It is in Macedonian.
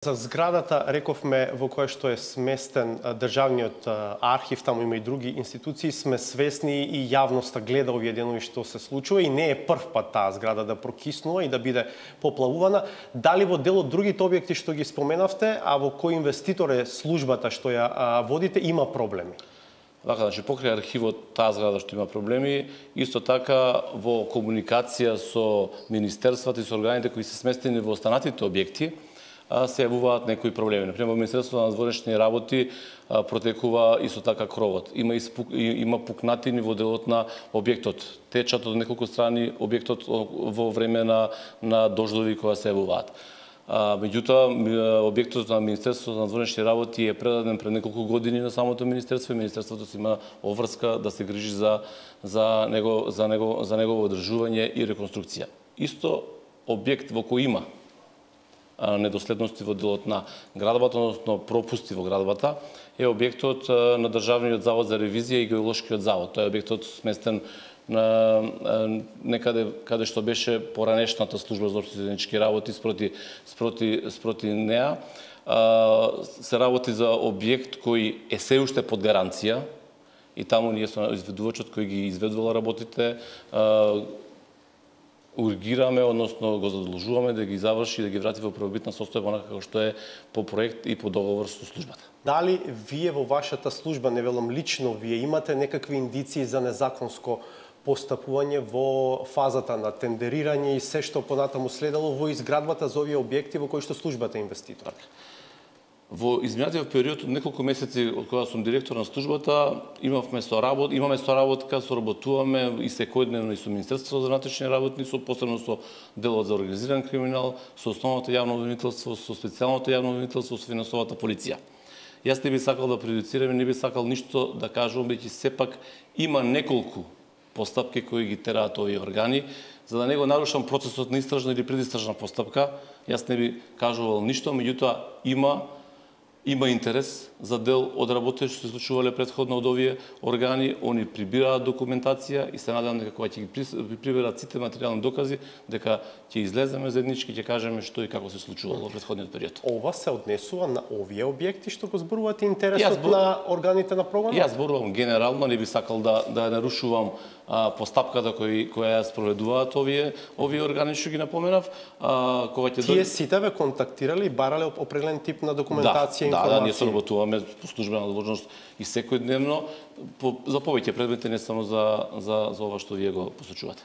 За зградата, рековме, во која што е сместен државниот архив, таму има и други институции, сме свесни и јавноста гледа овие денови што се случува и не е прв пат таа зграда да прокиснува и да биде поплавувана. Дали во дел од другите објекти што ги споменавте, а во кој инвеститор е службата што ја водите, има проблеми? Вака, значи, покрај архивот, таа зграда што има проблеми, исто така во комуникација со министерствата и со органите кои се сместени во останатите објекти, се јавуваат некои проблеми. Например, во Министерството на вътрешни работи протекува исто така кровот. Има пукнатини во делот на објектот. Течат од неколку страни објектот во време на дождови кои се јавуваат. Меѓутоа, објектот на Министерството на вътрешни работи е предаден пред неколку години на самото министерство и министерството си има обврска да се грижи за негово одржување и реконструкција. Исто објект во кој има недоследности во делот на градбата, односно пропусти во градбата, е објектот на Државниот завод за ревизија и Геолошкиот завод. Тој е објектот сместен некаде каде што беше поранешната служба за општи заеднички работи спроти неа. Се работи за објект кој е се уште под гаранција и таму ние со изведувачот кој ги изведувал работите ургираме, односно го задолжуваме да ги заврши и да ги врати во првобитна состојба онака како што е по проект и по договор со службата. Дали вие во вашата служба, не велам лично, вие имате некакви индиции за незаконско постапување во фазата на тендерирање и се што понатаму следало во изградбата за овие објекти во кои што службата е инвеститор? Во изминатиот период од неколку месеци од кога сум директор на службата, имаме соработка, соработуваме и секојдневно и со Министерството за внатрешни работи, посебно со делот за организиран криминал, со основното јавно обвинителство, со специјалното јавно обвинителство, со финансовата полиција. Јас не би сакал да прejudicирам, не би сакал ништо да кажувам, бидејќи сепак има неколку постапки кои ги тераат овие органи, за да не го нарушам процесот на истражна или предистражна постапка. Јас не би кажувал ништо, меѓутоа има интерес за дел од работите што се случувале претходно од овие органи, они прибираат документација и се надевам дека кога ќе ги приберат сите материјални докази, дека ќе излеземе заеднички, ќе кажеме што и како се случувало во претходниот период. Ова се однесува на овие објекти што го зборувате интересот на органите на програмот? Јас зборувам генерално, не би сакал да нарушувам постапката која ја спроведуваат овие органи што ги напоменав. Тие сите ве контактирали и барале определен тип на документација? Да, ние соработуваме по службена должност и секојдневно за повеќе предмети, не само за ова што вие го посочувате.